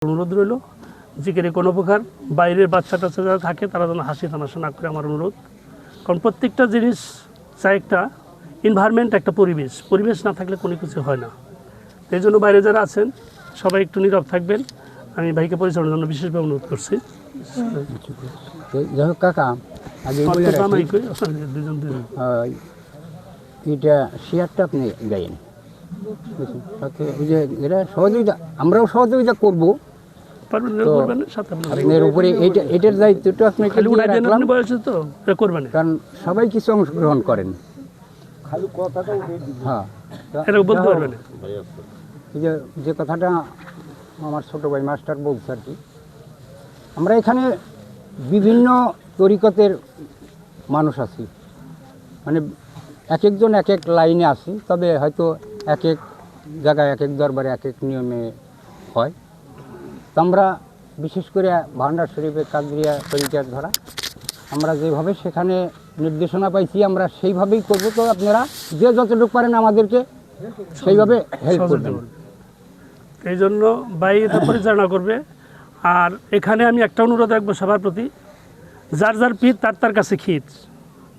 অনুরোধ রইল জিকিরে কোনো প্রকার বাইরের বাচ্চা টাচ্চা যারা থাকে তারা যেন হাসি তামাশা না করে, আমার অনুরোধ। কারণ প্রত্যেকটা জিনিস চাই একটা এনভায়রনমেন্ট, একটা পরিবেশ না থাকলে কোনো কিছু হয় না। এই জন্য বাইরে যারা আছেন সবাই একটু নীরব থাকবেন, আমি ভাইকে পরিচালনার জন্য বিশেষভাবে অনুরোধ করছি। যাই হোক কাকা, আগে এটা শেয়ারটা আপনি দেন, এরা সহযোগিতা, আমরাও সহযোগিতা করবো আপনার উপরে। এটার দায়িত্বটা আপনি করবেন, কারণ সবাই কিছু অংশগ্রহণ করেন। হ্যাঁ, যে কথাটা আমার ছোট ভাই মাস্টার বলছে আর কি, আমরা এখানে বিভিন্ন তরিকতের মানুষ আছি, মানে এক একজন এক এক লাইনে আছি, তবে হয়তো এক এক জায়গায় এক এক দরবারে এক এক নিয়মে হয়। তো আমরা বিশেষ করে ভান্ডার শরীফের কাদরিয়া তরিকার ধরা আমরা যেভাবে সেখানে নির্দেশনা পাইছি আমরা সেইভাবেই করবো। তো আপনারা যে যতটুকু পারেন আমাদেরকে সেইভাবে হেল্প করবেন। এই জন্য ভাই এটা পরিচালনা করবে। আর এখানে আমি একটা অনুরোধ রাখবো সবার প্রতি, যার যার পীর তার তার কাছে খির,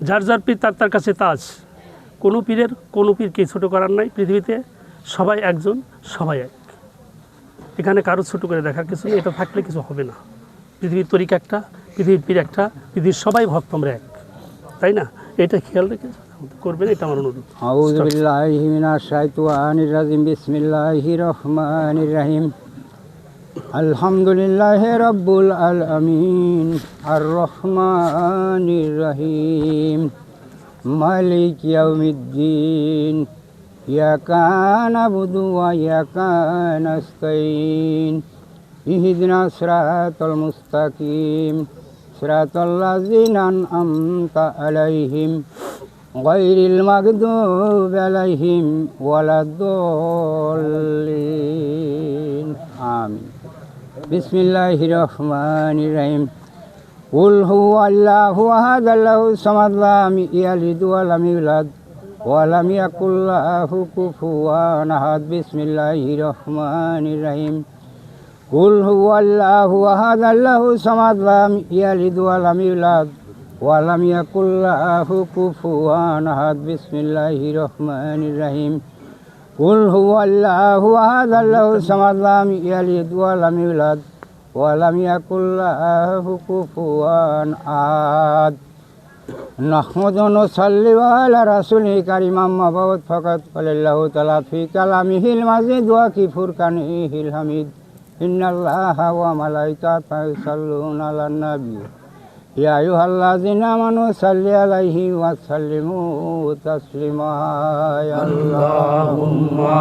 যার যার পীর তার তার কাছে তাজ। কোনো পীরকে ছোটো করার নাই, পৃথিবীতে সবাই একজন, সবাই এক। এখানে কারো ছোটো করে দেখার কিছু নেই, এটা থাকলে কিছু হবে না। পৃথিবীর তরিকা একটা, পৃথিবীর পীর একটা, পৃথিবীর সবাই ভক্ত আমরা এক, তাই না? এটা খেয়াল রেখে করবেন, এটা আমার অনুরোধ। আউযু বিল্লাহি মিনাশ শাইতানির রাজিম, বিসমিল্লাহির রহমানির রহিম। আলহামদুলিল্লাহি রাব্বুল আলামিন, আর রহমানির রহিম, মালিক ইয়াউমিদ্দিন, ইয়াকা নাবুদু ওয়া ইয়াকা নাস্তাইন, ইহদিনাস সিরাতাল মুস্তাকিম, সিরাতাল্লাযিনা আন'আমতা আলাইহিম, গায়রিল মাগদুবি আলাইহিম ওয়ালাদ-দাল্লিন। আমিন। বিসমিল্লাহির রহমানির রহিম। কুল হুয়াল্লাহু আহাদ, আল্লাহুস সামাদ, লাম ইয়ালিদ ওয়া লাম ইউলাদ ওয়া লাম ইয়াকুল লাহু কুফুয়ান আহাদ। বিসমিল্লাহির রহমানির রহিম। কুল হুয়াল্লাহু আহাদ, আল্লাহুস সামাদ, লাম ইয়ালিদ ওয়া লাম ইউলাদ ওয়া লাম ইয়াকুল লাহু কুফুয়ান আহাদ। বিসমিল্লাহির রহমানির রহিম। কুল হুয়াল্লাহু আহাদ, আল্লাহুস সামাদ, লাম ইয়ালিদ ওয়া লাম ইউলাদ ওয়া লাম ইয়াকুল লাহু কুফুয়ান আহাদ। নাহমাদু ওয়া নুসাল্লি আলা রাসূলিল কারীম, আম্মা বা'দ, ফাকাত ক্বালাল্লাহু তাআলা ফি কালামিহিল মাজিদ ওয়া ফি ফুরকানিহিল হামিদ, ইন্নাল্লাহা ওয়া মালাইকাতাহু ইউসাল্লুনা আলান নাবী, ইয়া আইয়ুহাল্লাযিনা আমানু সাল্লি আলাইহি ওয়া সাল্লিমু তাসলিমা। আল্লাহুম্মা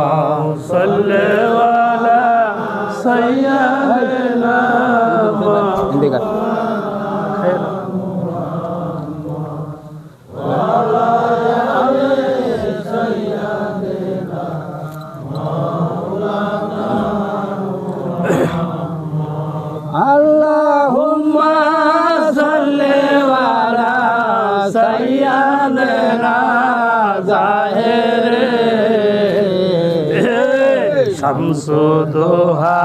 সাল্লি আলা সাইয়্যিদিনা মুহাম্মাদ। আল্লাহুম্মা সাল্লি আলা সাইয়্যিদিনা জাহিরে শামসু দোহা,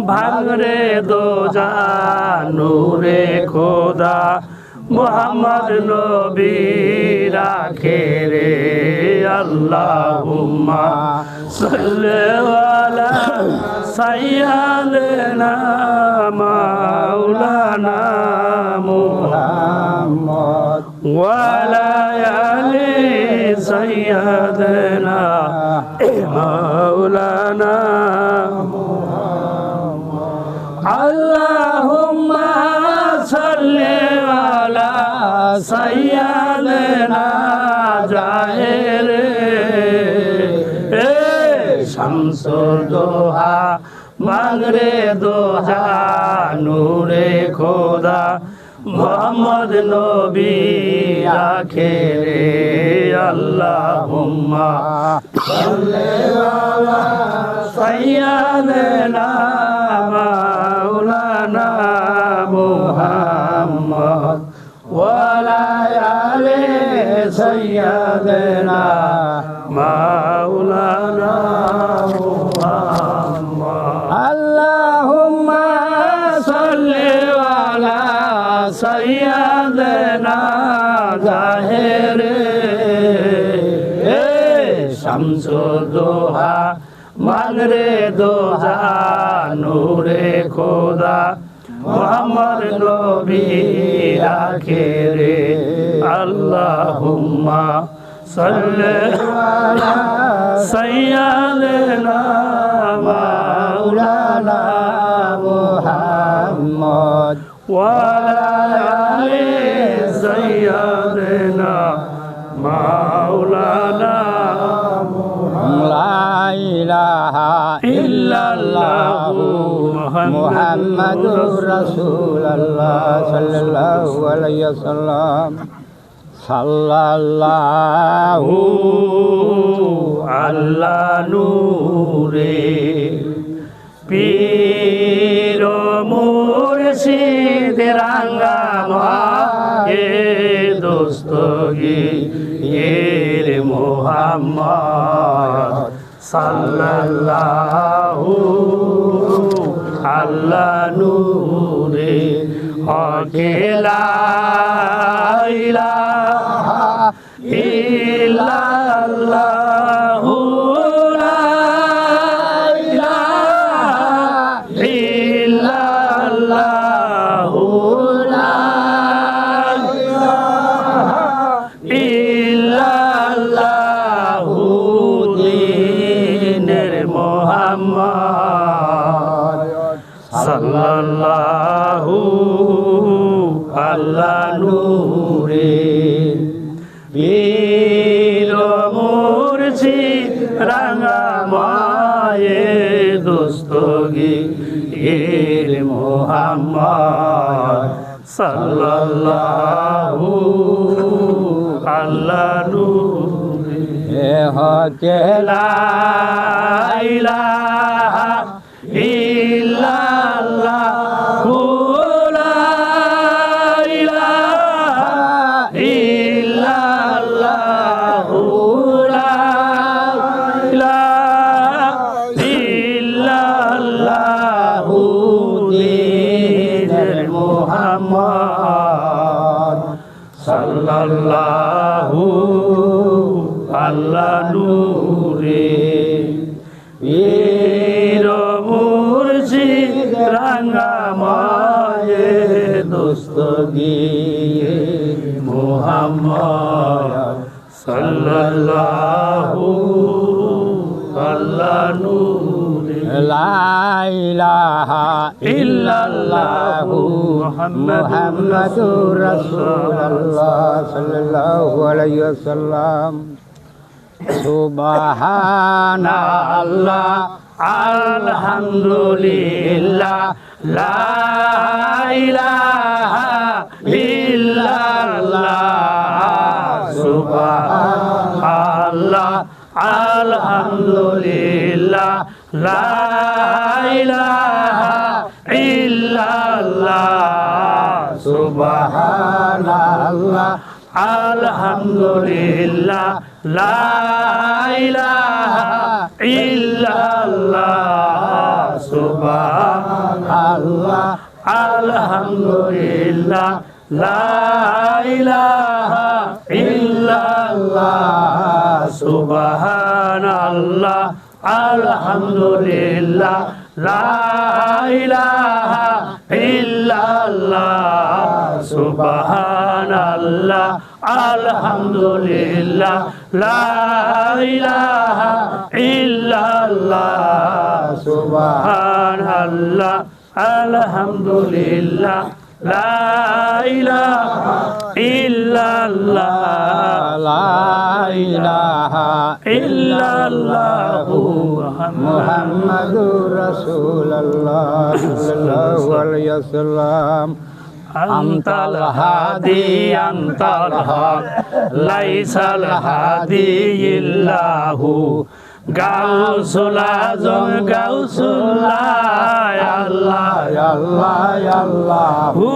ভাঙরে দোজা, নূরে খোদা, মুহাম্মদ নবী রাখে রে। আল্লাহুম্মা সাল্লি আলা সাইয়্যিদিনা মাওলানা মুহাম্মদ ওয়া আলা আলি সাইয়্যিদিনা মাওলানা মুহাম্মদ। আল্লাহুম্মা সাল্লি আলা সাইয়্যিদিনা জাহিরে শামসু দোহা, মাগরে দোজা, নূরে খোদা, মুহাম্মদ নবী রাখে রে। আল্লাহুম্মা সাল্লি আলা সাইয়্যিদিনা মাওলানা মুহাম্মদ ওয়া আলা আলি সাইয়্যিদিনা মাওলানা মুহাম্মদ। আল্লাহুম্মা দোহা মানরে দোজা নূরে খোদা মোহাম্মদ নবী আখেরে আল্লাহুম্মা সাল্লি আলা সাইয়্যিদিনা মাওলানা মুহাম্মদ ওয়ালা আলি সাইয়্যিদিনা মাওলানা লা ইলাহা ইল্লাল্লাহু মুহাম্মাদুর রাসূলুল্লাহ সাল্লাল্লাহু আলাইহি ওয়াসাল্লাম সাল্লাল্লাহু আল্লাহ নূরে পীর মুর্শিদ রাঙ্গা মায়ে দোস্তগীর মুহাম্মদ সাল্লাল্লাহু আল্লাহ নূরে হকে লা ইলাহা ইল্লাল্লাহু লা ইলাহা ইল্লাল্লাহু লা ইলাহা ইল্লাল্লাহু দীনের মুহাম্মদ সাল্লাল্লাহু আল্লাহ নূরে বীর মুর্শিদ রাঙ্গা মায়ে দোস্তগীর মুহাম্মদ সাল্লাল্লাহু আল্লাহ নূরে হকে লা ইলাহা ইল্লাল্লাহু লা ইলাহা ইল্লাল্লাহু লা ইলাহা ইল্লাল্লাহু দীনের মুহাম্মদ সাল্লাল্লাহু আল্লাহ নূরে পীর মুর্শিদ রাঙ্গা মায়ে দোস্তগীর মুহাম্মদ সাল্লাল্লাহু আল্লাহ নূরে লা ইলাহা ইল্লাল্লাহু মুহাম্মাদুর রাসূলুল্লাহ সাল্লাল্লাহু আলাইহি ওয়াসাল্লাম সুবহানাল্লাহ আলহামদুলিল্লাহ লা ইলাহা ইল্লাল্লাহ সুবহানাল্লাহ আলহামদুলিল্লাহ লা ইলাহা ইল্লাল্লাহ সুবহানাল্লাহ আলহামদুলিল্লাহ লা ইলাহা ইল্লাল্লাহ সুবহানাল্লাহ আলহামদুলিল্লাহ লা ইলাহা ইল্লাল্লাহ সুবহানাল্লাহ আলহামদুলিল্লাহ লা ইলাহা ইল্লাল্লাহ সুবহানাল্লাহ আলহামদুলিল্লাহ লা ইলাহা ইল্লাল্লাহ সুবহানাল্লাহ আলহামদুলিল্লাহ লা ইলাহা ইল্লাল্লাহ লা ইলাহা ইল্লাল্লাহু মুহাম্মাদুর রাসূলুল্লাহ সাল্লাল্লাহু আলাইহি ওয়াসাল্লাম আনতাল হাদি আনতাল হক লাইসাল হাদি ইল্লাহু গাউসুল আজম গাউসুল্লাহ আল্লাহ আল্লাহ আল্লাহ হু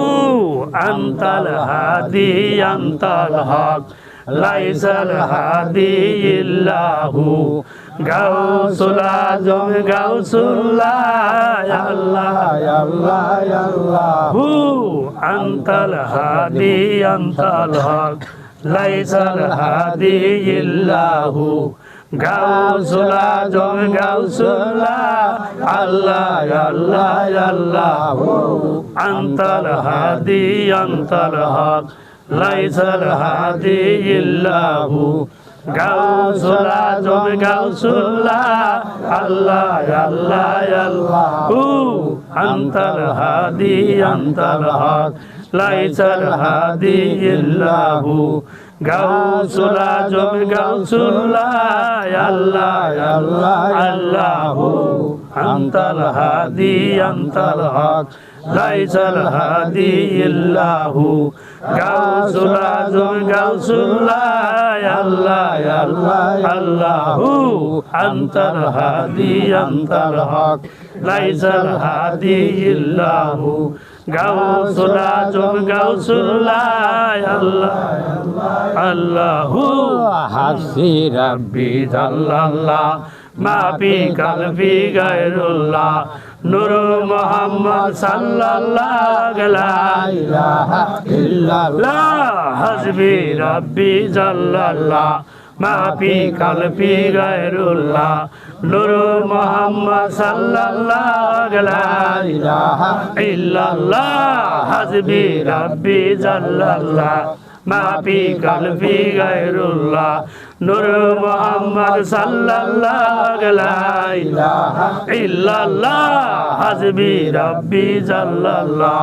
আনতাল হাদি আনতাল হক লাইসাল হাদি ইল্লাহু গাউসুল আজম গাউসুল্লাহ আল্লাহ আল্লাহ আল্লাহ হু আনতাল হাদি আনতাল হক লাইসাল হাদি ইল্লাহু গাউসুল আজম গাউসুল্লাহ আল্লাহ আল্লাহ আল্লাহ আনতাল হাদি আনতাল হক লাইসাল হাদি ইল্লাহু গাউসুল আজম গাউসুল্লাহ আল্লাহ আল্লাহ আল্লাহ আনতাল হাদি আনতাল হক লাইসাল হাদি ইল্লাহু গাউসুল আজম গাউসুল্লাহ আল্লাহ আল্লাহ আল্লাহ আনতাল হাদি আনতাল হক লাইসাল হাদি ইল্লাহু গাউসুল আজম গাউসুল্লাহ আল্লাহ আল্লাহ আল্লাহ আনতাল হাদি আনতাল হক লাইসাল হাদি ইল্লাহু গাউসুল আজম গাউসুল্লাহ আল্লাহ আল্লাহ হাসি রাব্বি জাল্লাল্লাহ মা ফি কলবি গায়রুল্লাহ নূর মুহাম্মদ সাল্লাল্লাহু লা ইলাহা ইল্লাল্লাহ হাসবি রাব্বি জাল্লাল্লাহ মা ফি কলবি গায়রুল্লাহ নূর মুহাম্মদ সাল্লাল্লাহু লা ইলাহা ইল্লাল্লাহ হাসবি রাব্বি জাল্লাল্লাহ মা ফি কলবি গায়রুল্লাহ নূর মুহাম্মদ সাল্লাল্লাহু লা ইলাহা ইল্লাল্লাহ হাসবি রাব্বি জাল্লাল্লাহ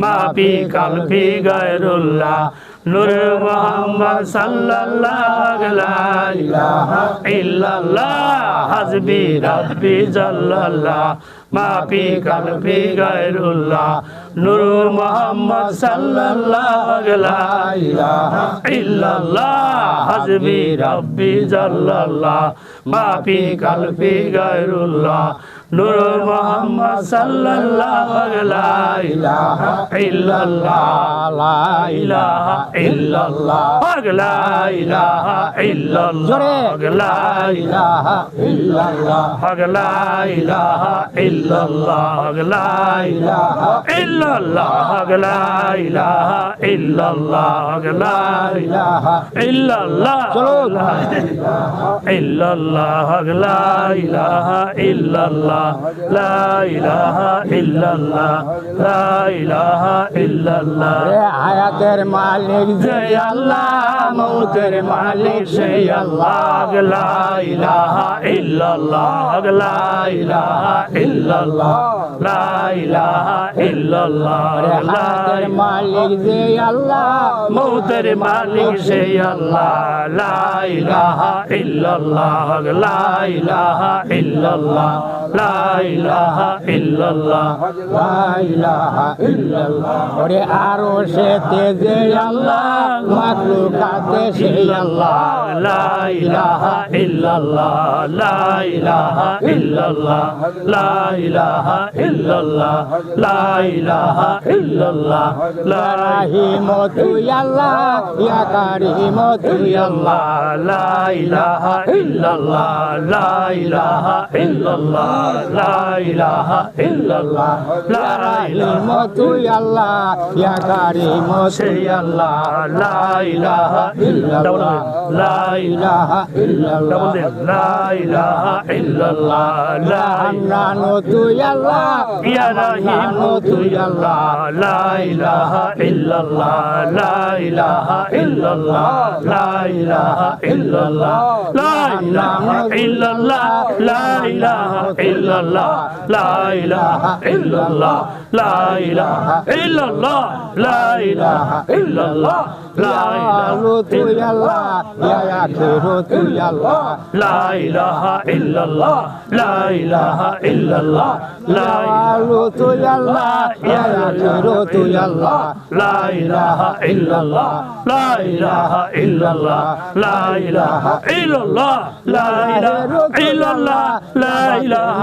মা ফি কলবি গায়রুল্লাহ নূর মুহাম্মদ সাল্লাল্লাহু লা ইলাহা ইল্লাল্লাহ হাসবি রাব্বি জাল্লাল্লাহ মা ফি কলবি গায়রুল্লাহ নূর মুহাম্মদ সাল্লাল্লাহু লা ইলাহা ইল্লাল্লাহ হাসবি রাব্বি জাল্লাল্লাহ মা ফি কলবি গায়রুল্লাহ নূর মুহাম্মদ সাল্লাল্লাহু লা ইলাহা ইল্লাল্লাহ লা ইলাহা ইল্লাল্লাহ লা ইলাহা ইল্লাল্লাহ লা ইলাহা ইল্লাল্লাহ লা ইলাহা ইল্লাল্লাহ লা ইলাহা ইল্লাল্লাহ লা ইলাহা ইল্লাল্লাহ লা ইলাহা ইল্লাল্লাহ চলো ইল্লাল্লাহ লা ইলাহা ইল্লাল্লাহ লা ইলাহা ইল্লাল্লাহ লা ইলাহা ইল্লাল্লাহ হায়াতের মালিক যে আল্লাহ মৌতের মালিক সেই আল্লাহ লা ইলাহা ইল্লাল্লাহ লা ইলাহা ইল্লাল্লাহ লা ইলাহা ইল্লাল্লাহ হায়াতের মালিক যে আল্লাহ মৌতের মালিক সেই আল্লাহ লা ইলাহা ইল্লাল্লাহ লা ইলাহা ইল্লাল্লাহ লা ইলাহা ইল্লাল্লাহ লা ইলাহা ইল্লাল্লাহ ওরে আরো সেতে যে আল্লাহ মাখলুকাতে সেই আল্লাহ লা ইলাহা ইল্লাল্লাহ লা ইলাহা ইল্লাল্লাহ লা ইলাহা ইল্লাল্লাহ লা ইলাহা ইল্লাল্লাহ লা রাহিম তুই আল্লাহ ইয়া কারিম তুই আল্লাহ লা ইলাহা ইল্লাল্লাহ লা ইলাহা ইল্লাল্লাহ লা ইলাহা ইল্লাল্লাহ লা রাহিম তুই আল্লাহ ইয়া কারিম তুই আল্লাহ লা ইলাহা ইল্লাল্লাহ লা ইলাহা ইল্লাল্লাহ লা ইলাহা ইল্লাল্লাহ লা হান্নান তুই আল্লাহ ইয়া রহিম তুই আল্লাহ লা ইলাহা ইল্লাল্লাহ লা ইলাহা ইল্লাল্লাহ লা ইলাহা ইল্লাল্লাহ লা ইলাহা ইল্লাল্লাহ লা ইলাহা ইল্লাল্লাহ লা ইলাহা ইল্লাল্লাহ লা ইলাহা ইল্লাল্লাহ লা ইলাহা ইল্লাল্লাহ লা ইলাহা তুই আল্লাহ ইয়া আখিরু তুই আল্লাহ লা ইলাহা ইল্লাল্লাহ লা ইলাহা ইল্লাল্লাহ লা ইলাহা তুই আল্লাহ ইয়া আখিরু তুই আল্লাহ লা ইলাহা ইল্লাল্লাহ লা ইলাহা ইল্লাল্লাহ লা ইলাহা ইল্লাল্লাহ লা ইলাহা ইল্লাল্লাহ লা ইলাহা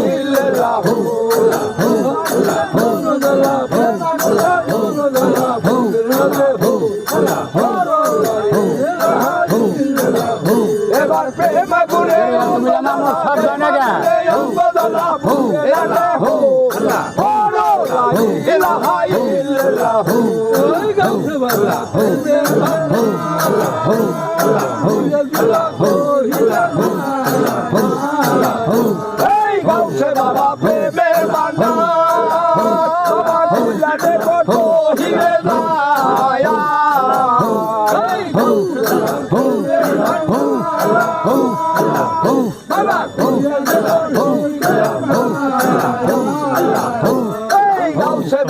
এবার প্রেম গুনে সব জানে গা বাবা প্রেমের বান্ডা কত হিরে দায়া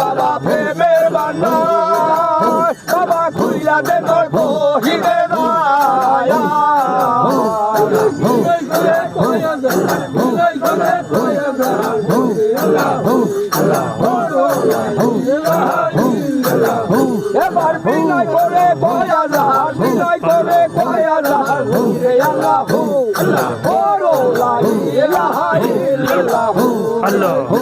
বাবা প্রেমের বান্ডা বাবা খুইলা দে তোর হিরে দায়া এবার বিনয় করে কয়া যান বিনয় করে কয়া যান রে আল্লাহু বড় লা ইলাহা ইল্লাল্লাহু আল্লাহু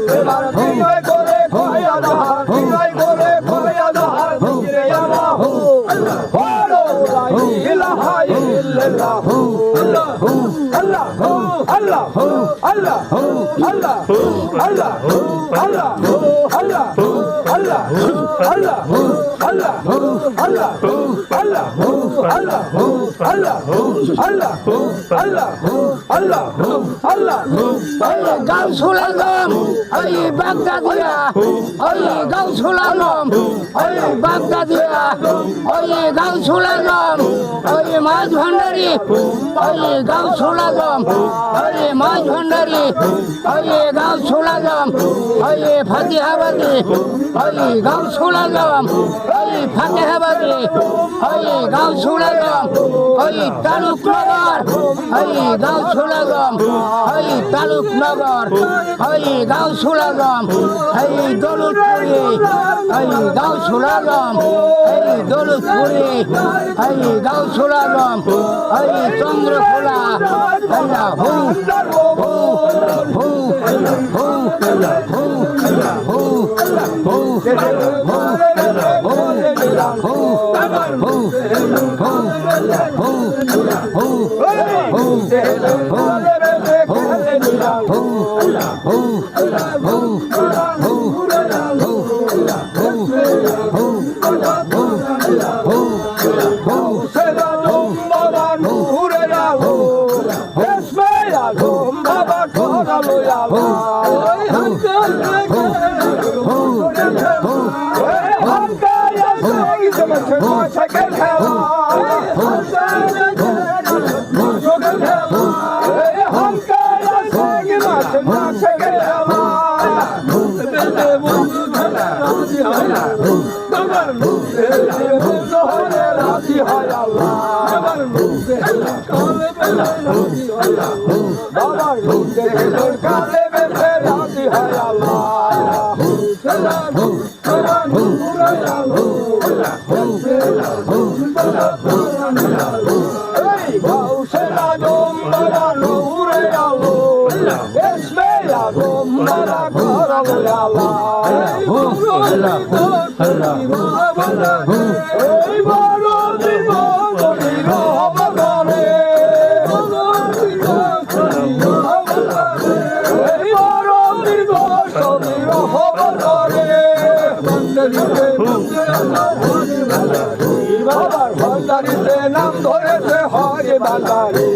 এবার বিনয় করে কয়া যান বিনয় করে কয়া যান রে আল্লাহু বড় লা ইলাহা ইল্লাল্লাহু আল্লাহু আল্লাহু আল্লাহু আল্লাহু আল্লাহু আল্লাহু আল্লাহু আল্লাহু আল্লাহু আল্লাহু আল্লাহু আল্লাহু আল্লাহু আল্লাহু আল্লাহু আল্লাহু আল্লাহু আল্লাহু আল্লাহু গাউসুল আজম ওই বাগদাদিয়া ওই গাউসুল আজম ওই বাগদাদিয়া ওই গাউসুল আজম ওই মাছ ভান্ডারি ওই গাউসুল আজম ওই মাছ ভান্ডারি ওই গাউসুল আজম ওই ফাতিহাবাদী ওই গাউসুল আজম ওই ফাতিহাবাদী ওই গাউসুল আজম ওই তালুকনগর ওই গাউসুল আজম ওই তালুকনগর ওই গাউসুল আজম ওই দৌলতপুরি ওই গাউসুল আজম ওই দৌলতপুরি ওই গাউসুল আজম ওই চন্দ্রখোলা হু হু হু হু নাম ধরেছে হরে বান্দারে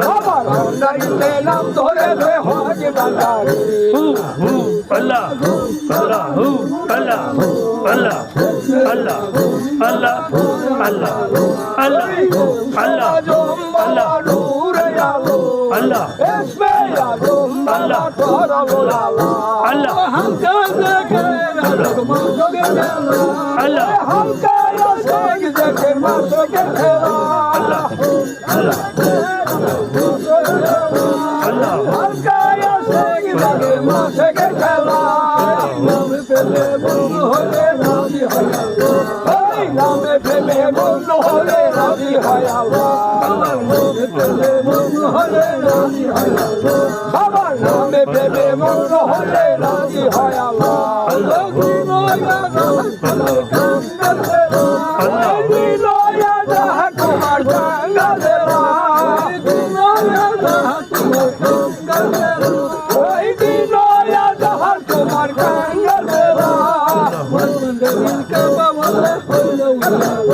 বাবার ভান্ডারিতে নাম ধরেছে হরে বান্দারে আল্লাহ আল্লাহ আল্লাহ আল্লাহ আল্লাহ আল্লাহ আল্লাহ আল্লাহ আল্লাহ আল্লাহ নূরে আলো আল্লাহ ইসমে আজম আল্লাহ তোরা আল্লাহ हम कैसे करें আল্লাহ हम कैसे देखे मासो के আল্লাহ আল্লাহ আল্লাহ हम कैसे देखे मासो के नाम पे बोल होले राजी है नाम पे बोल होले राजी है পেলে মন হলে রাজি হয় আল্লাহ বাবার নামে প্রেমে মন হলে রাজি হয় আল্লাহ আল্লাহ বিনয়া তোমার কাঙ্গালেরা বিনয়া যাহা তোমার কাঙ্গালেরা বিনয়া যাহা তোমার কাঙ্গালেরা ওই বিনয়া যাহা তোমার কাঙ্গালেরা মন্দির কাবা বলে হইল বলে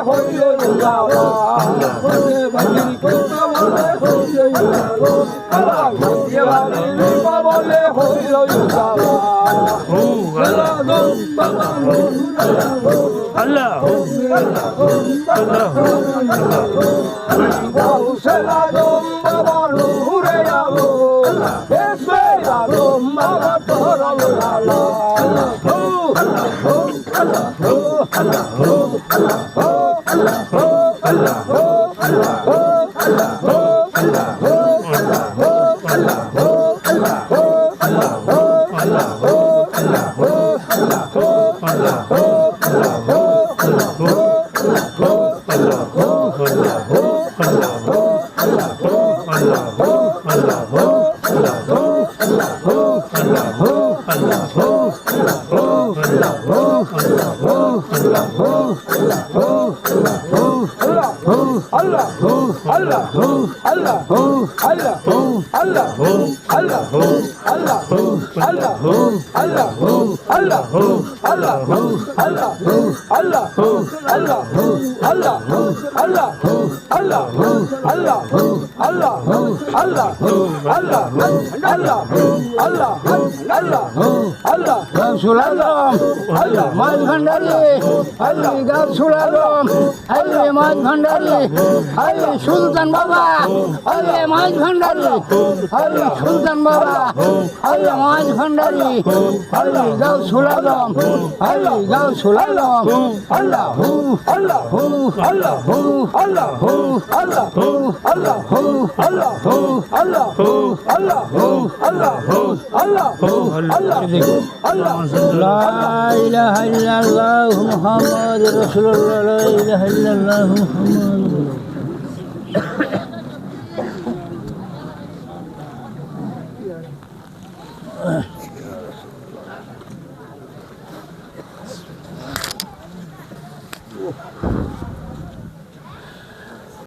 হইল বলে হইল আল্লাহ মাছ ভান্ডারি আল্লি গাছুল আলম আল্লি মাছ ভান্ডারি আল্লি সুলতান বাবা আল্লি মাছ ভান্ডারি আল্লি সুলতান বাবা আল্লি মাছ ভান্ডারি আল্লি গাছুল আলম আল্লি গাছুল আলম আল্লাহ হু আল্লাহ হু আল্লাহ হু আল্লাহ হু আল্লাহ হু আল্লাহ হু আল্লাহ হু আল্লাহ হু আল্লাহ হু আল্লাহ হু আল্লাহ হু আল্লাহ আল্লাহ লা ইলাহা ইল্লাল্লাহ মুহাম্মাদুর রাসূলুল্লাহ লা ইলাহা ইল্লাল্লাহ মুহাম্মাদুর